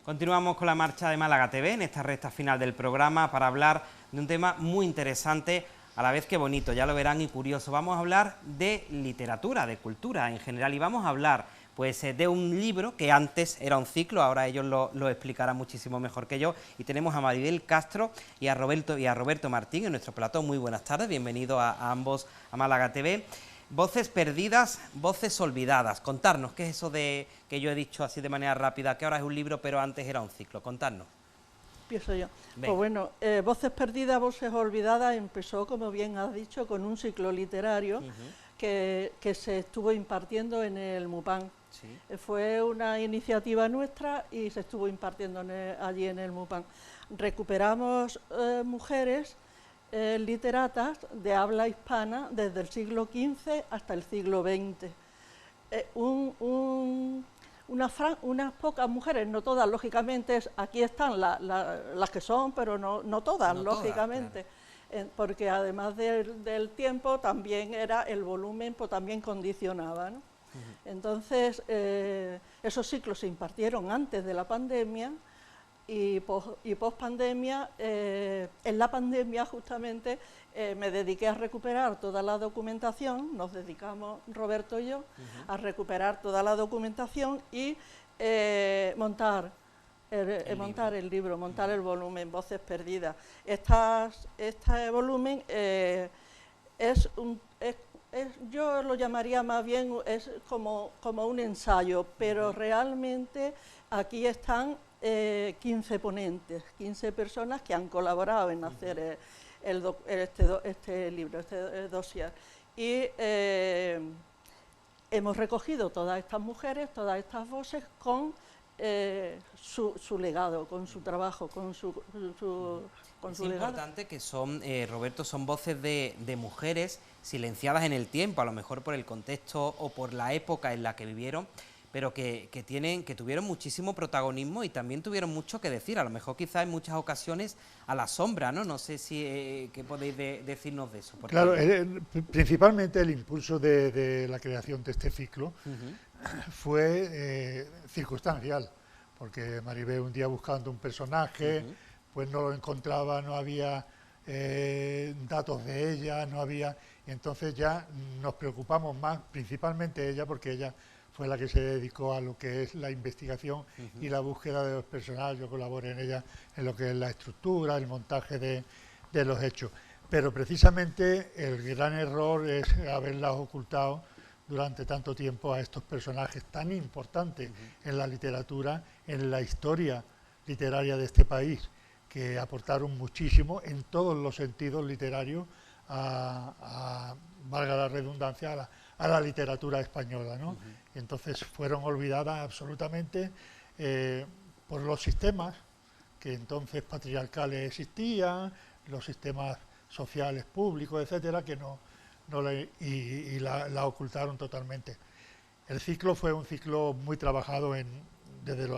Continuamos con la marcha de Málaga TV en esta recta final del programa para hablar de un tema muy interesante, a la vez que bonito, ya lo verán, y curioso. Vamos a hablar de literatura, de cultura en general, y vamos a hablar pues de un libro que antes era un ciclo, ahora ellos lo explicarán muchísimo mejor que yo, y tenemos a Maribel Castro y a Roberto Martín en nuestro plató. Muy buenas tardes, bienvenidos a ambos a Málaga TV. Voces perdidas, voces olvidadas. Contarnos, ¿qué es eso de que yo he dicho así de manera rápida, que ahora es un libro pero antes era un ciclo? Contarnos. Empiezo yo. Venga. Pues bueno, Voces perdidas, voces olvidadas empezó, como bien has dicho, con un ciclo literario que se estuvo impartiendo en el MUPAN. Sí. Fue una iniciativa nuestra y se estuvo impartiendo allí en el MUPAN. Recuperamos mujeres literatas de habla hispana desde el siglo XV hasta el siglo XX. Unas pocas mujeres, no todas, lógicamente, aquí están las que son, pero no todas, No lógicamente, todas, claro. porque además del tiempo también era el volumen, pues también condicionaba, ¿no? Entonces, esos ciclos se impartieron antes de la pandemia y post pandemia, en la pandemia justamente me dediqué a recuperar toda la documentación, nos dedicamos Roberto y yo a recuperar toda la documentación y montar el libro, montar el volumen Voces Perdidas. Este volumen yo lo llamaría más bien, es como un ensayo, pero realmente aquí están 15 ponentes, 15 personas que han colaborado en hacer este libro, este dossier. Y hemos recogido todas estas mujeres, todas estas voces con su legado, con su trabajo, con su legado. Es importante que son, Roberto, son voces de mujeres silenciadas en el tiempo, a lo mejor por el contexto o por la época en la que vivieron, pero que tuvieron muchísimo protagonismo y también tuvieron mucho que decir, a lo mejor quizás en muchas ocasiones a la sombra, ¿no? No sé si qué podéis decirnos de eso. Porque... Claro, principalmente el impulso de la creación de este ciclo fue circunstancial, porque Maribel un día buscando un personaje, pues no lo encontraba, no había datos de ella, no había, y entonces ya nos preocupamos más, principalmente ella, porque ella fue la que se dedicó a lo que es la investigación y la búsqueda de los personajes. Yo colaboré en ella en lo que es la estructura, el montaje de los hechos. Pero precisamente el gran error es haberlas ocultado durante tanto tiempo a estos personajes tan importantes en la literatura, en la historia literaria de este país, que aportaron muchísimo en todos los sentidos literarios valga la redundancia, a la literatura española, ¿no? Y entonces fueron olvidadas absolutamente por los sistemas que entonces patriarcales existían, los sistemas sociales públicos, etcétera, que la ocultaron totalmente. El ciclo fue un ciclo muy trabajado desde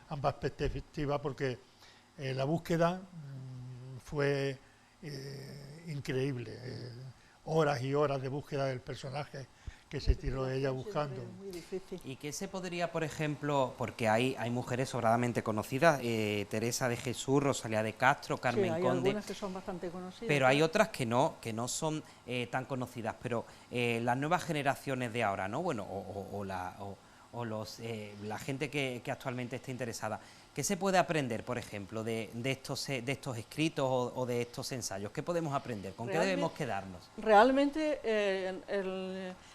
ambas perspectivas, porque la búsqueda fue increíble, horas y horas de búsqueda del personaje que se tiró ella buscando. Muy difícil. ¿Y qué se podría, por ejemplo, porque hay mujeres sobradamente conocidas, Teresa de Jesús, Rosalía de Castro, Carmen hay Conde, algunas que son bastante conocidas, pero hay otras que no son tan conocidas, pero las nuevas generaciones de ahora, ¿no? Bueno, la gente que actualmente está interesada, ¿qué se puede aprender, por ejemplo, de estos escritos o de estos ensayos? ¿Qué podemos aprender? ¿Con qué debemos quedarnos? Realmente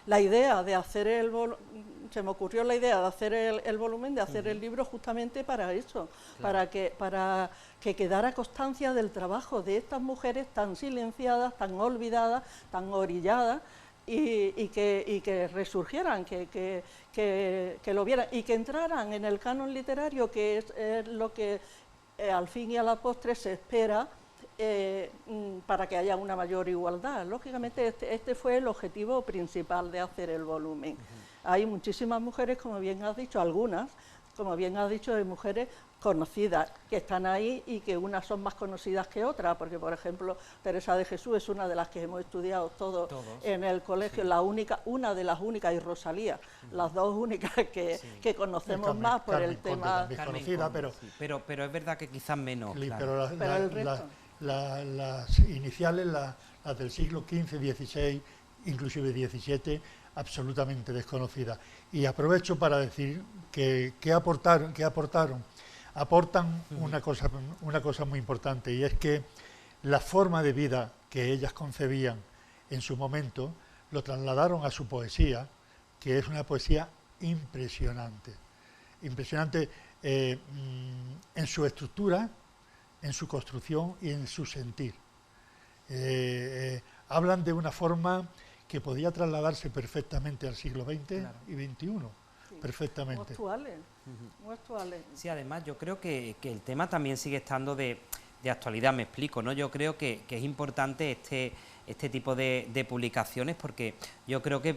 la idea de hacer se me ocurrió la idea de hacer el volumen, de hacer el libro justamente para eso, claro. para que quedara constancia del trabajo de estas mujeres tan silenciadas, tan olvidadas, tan orilladas, y que resurgieran, que lo vieran y que entraran en el canon literario, que es lo que al fin y a la postre se espera para que haya una mayor igualdad. Lógicamente este fue el objetivo principal de hacer el volumen. Hay muchísimas mujeres, como bien has dicho, algunas como bien has dicho, de mujeres conocidas, que están ahí y que unas son más conocidas que otras, porque por ejemplo Teresa de Jesús es una de las que hemos estudiado todos en el colegio, una de las únicas, y Rosalía, las dos únicas que conocemos más por el tema. Conocida, pero es verdad que quizás menos. Pero el resto. las iniciales, las del siglo XV, XVI, inclusive XVII, absolutamente desconocidas. Y aprovecho para decir que aportan una cosa muy importante, y es que la forma de vida que ellas concebían en su momento lo trasladaron a su poesía, que es una poesía impresionante en su estructura, en su construcción y en su sentir. Hablan de una forma que podía trasladarse perfectamente al siglo XX y XXI. Sí, perfectamente. Muy actuales. Sí, además yo creo que el tema también sigue estando de actualidad, me explico, ¿no? Yo creo que es importante este tipo de publicaciones, porque yo creo que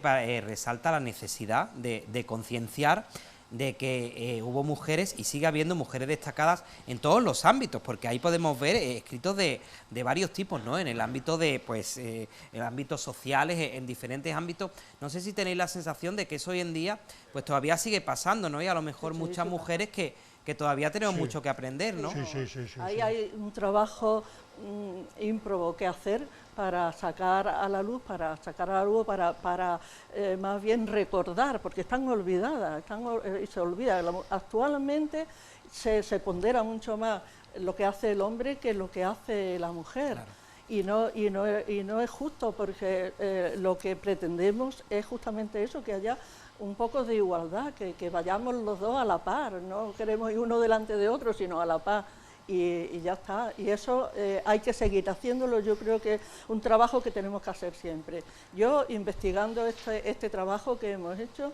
resalta la necesidad de concienciar de que hubo mujeres y sigue habiendo mujeres destacadas en todos los ámbitos, porque ahí podemos ver escritos de varios tipos, ¿no? En el ámbito en ámbitos sociales, en diferentes ámbitos. No sé si tenéis la sensación de que eso hoy en día pues todavía sigue pasando, ¿no? Y a lo mejor muchas mujeres que todavía tenemos mucho que aprender, ¿no? Sí. Ahí hay un trabajo ímprobo que hacer para sacar a la luz, para más bien recordar, porque están olvidadas, y se olvida. Actualmente se pondera mucho más lo que hace el hombre que lo que hace la mujer. Claro. Y no es justo, porque lo que pretendemos es justamente eso, que haya un poco de igualdad, que vayamos los dos a la par, no queremos ir uno delante de otro, sino a la par. Y ya está, y eso hay que seguir haciéndolo. Yo creo que es un trabajo que tenemos que hacer siempre. Yo, investigando este trabajo que hemos hecho,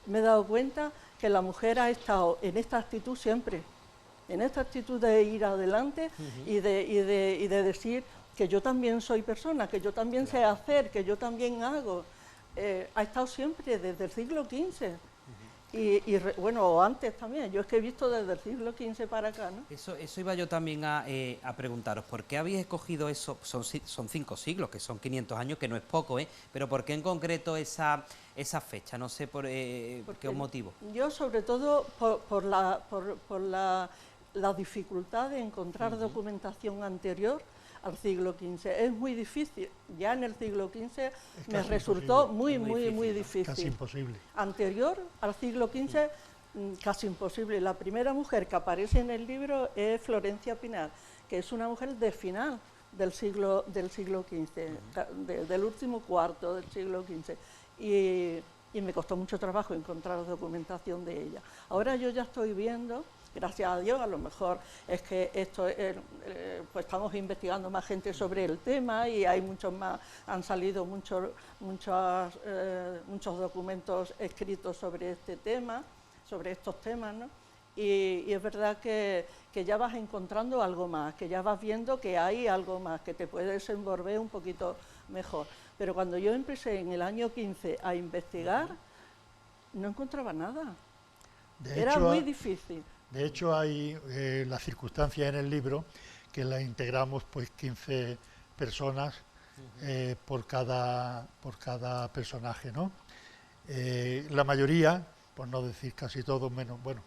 me he dado cuenta que la mujer ha estado en esta actitud siempre, en esta actitud de ir adelante y de decir que yo también soy persona, que yo también sé hacer, que yo también hago. Ha estado siempre, desde el siglo XV. Bueno, o antes también, yo es que he visto desde el siglo XV para acá, ¿no? Eso iba yo también a preguntaros, ¿por qué habéis escogido eso? Son 5 siglos, que son 500 años, que no es poco, pero ¿por qué en concreto esa fecha? No sé por qué motivo. Yo sobre todo por la dificultad de encontrar documentación anterior al siglo XV. Es muy difícil, ya en el siglo XV me resultó muy difícil. Casi imposible. Anterior al siglo XV, casi imposible. La primera mujer que aparece en el libro es Florencia Pinal, que es una mujer de final del siglo XV, del último cuarto del siglo XV. Y me costó mucho trabajo encontrar documentación de ella. Ahora yo ya estoy viendo, gracias a Dios, a lo mejor es que esto pues estamos investigando más gente sobre el tema y hay han salido muchos documentos escritos sobre este tema, sobre estos temas, ¿no? Y es verdad que ya vas encontrando algo más, que ya vas viendo que hay algo más, que te puedes desenvolver un poquito mejor. Pero cuando yo empecé en el año 15 a investigar, no encontraba nada. Era muy difícil. De hecho, hay la circunstancia en el libro que la integramos pues 15 personas por cada personaje, ¿no? La mayoría, por no decir casi todos, menos, bueno,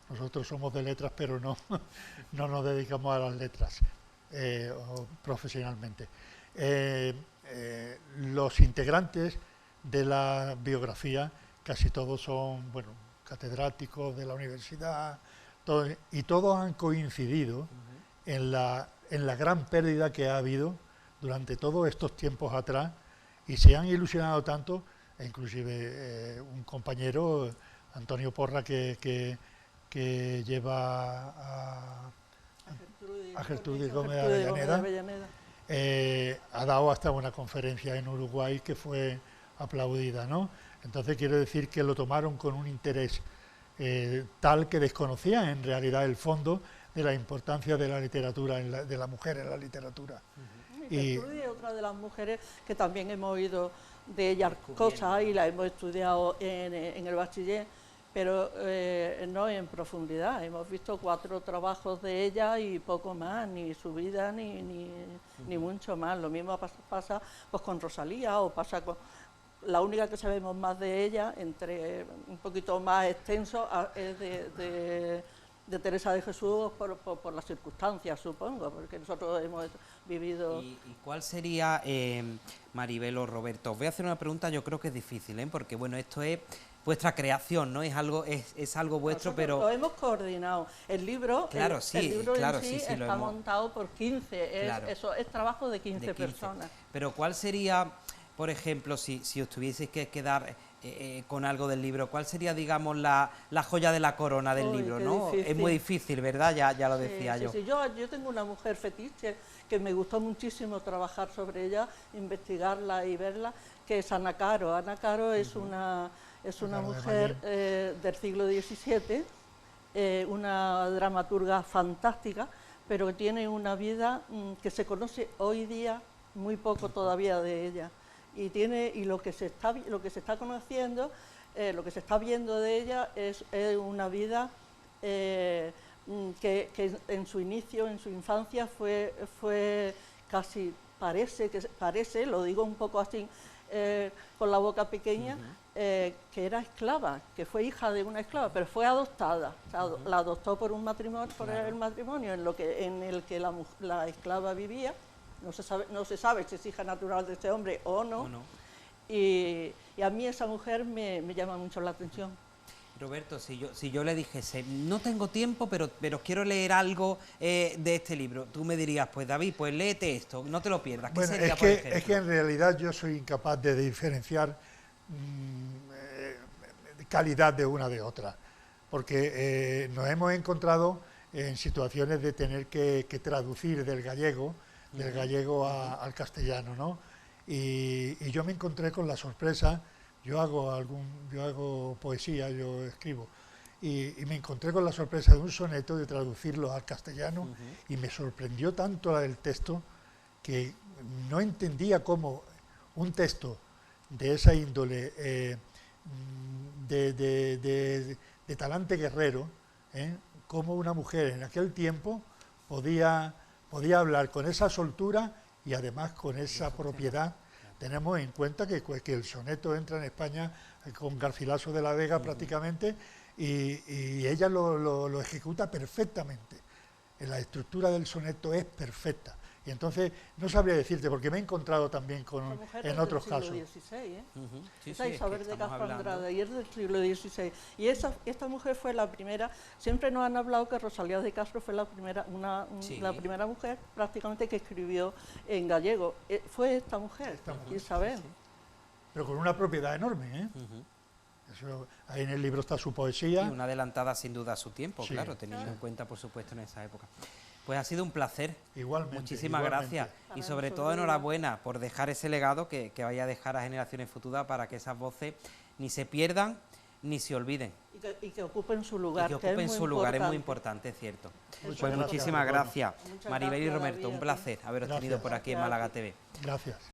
nosotros somos de letras, pero no nos dedicamos a las letras profesionalmente. Los integrantes de la biografía, casi todos son, bueno, catedráticos de la universidad, y todos han coincidido en la gran pérdida que ha habido durante todos estos tiempos atrás, y se han ilusionado tanto, inclusive un compañero, Antonio Porra, que lleva a Gertrudis Gómez Avellaneda, ha dado hasta una conferencia en Uruguay que fue aplaudida, ¿no? Entonces quiero decir que lo tomaron con un interés tal que desconocían en realidad el fondo de la importancia de la literatura, de la mujer en la literatura. Y Gertrudis es otra de las mujeres que también hemos oído de ella cosas y la hemos estudiado en el bachiller, pero no en profundidad. Hemos visto 4 trabajos de ella y poco más, ni su vida ni mucho más. Lo mismo pasa pues, con Rosalía, o pasa con... La única que sabemos más de ella, entre un poquito más extenso, es de Teresa de Jesús por las circunstancias, supongo, porque nosotros hemos vivido... ¿Y cuál sería, Maribel o Roberto? Os voy a hacer una pregunta, yo creo que es difícil, porque bueno, esto es vuestra creación, ¿no? Es algo vuestro, Nosotros pero... lo hemos coordinado. El libro, claro, el libro claro, en sí, lo está hemos... montado por 15, Claro. Eso es trabajo de 15 personas. Pero ¿cuál sería, por ejemplo, si os tuvieseis que quedar con algo del libro, cuál sería, digamos, la joya de la corona del libro, ¿no? Difícil. Es muy difícil, ¿verdad? Ya lo decía yo. Sí. Yo tengo una mujer fetiche que me gustó muchísimo trabajar sobre ella, investigarla y verla, que es Ana Caro. Ana Caro es una mujer del siglo XVII, una dramaturga fantástica, pero que tiene una vida que se conoce hoy día muy poco todavía de ella. Y lo que se está conociendo, lo que se está viendo de ella es una vida que en su inicio, en su infancia, fue casi, parece, lo digo un poco así, con la boca pequeña, que era esclava, que fue hija de una esclava, pero fue adoptada. O sea, la adoptó por el matrimonio en el que la esclava vivía. No se sabe si es hija natural de este hombre o no. Y a mí esa mujer me llama mucho la atención. Roberto, si yo le dijese, no tengo tiempo, pero quiero leer algo de este libro, tú me dirías, pues David, pues léete esto, no te lo pierdas. ¿Qué bueno, sería, por ejemplo? es que en realidad yo soy incapaz de diferenciar calidad de una de otra, porque nos hemos encontrado en situaciones de tener que traducir del gallego al castellano, ¿no? Y yo me encontré con la sorpresa. Yo hago poesía, yo escribo, y me encontré con la sorpresa de un soneto de traducirlo al castellano, y me sorprendió tanto el texto que no entendía cómo un texto de esa índole, de talante guerrero, cómo una mujer en aquel tiempo podía hablar con esa soltura y además con esa propiedad. Tenemos en cuenta que el soneto entra en España con Garcilaso de la Vega prácticamente, y ella lo ejecuta perfectamente. La estructura del soneto es perfecta. Y entonces no sabría decirte, porque me he encontrado también en otros casos. Es del siglo XVI, ¿eh? Sí, Esa Isabel de Castro hablando... Andrade, y es del siglo XVI. Y esta mujer fue la primera. Siempre nos han hablado que Rosalía de Castro fue la primera mujer prácticamente que escribió en gallego. Fue esta mujer, Isabel. Pero con una propiedad enorme, ¿eh? Eso, ahí en el libro está su poesía. Y una adelantada sin duda a su tiempo, sí, claro, teniendo en cuenta, por supuesto, en esa época. Pues ha sido un placer. Igualmente. Muchísimas gracias. Y sobre todo enhorabuena por dejar ese legado que vaya a dejar a generaciones futuras, para que esas voces ni se pierdan ni se olviden. Y que ocupen su lugar. Y que ocupen su lugar, es muy importante, es cierto. Pues muchísimas gracias. Maribel y Roberto, un placer haberos tenido por aquí en Málaga TV. Gracias.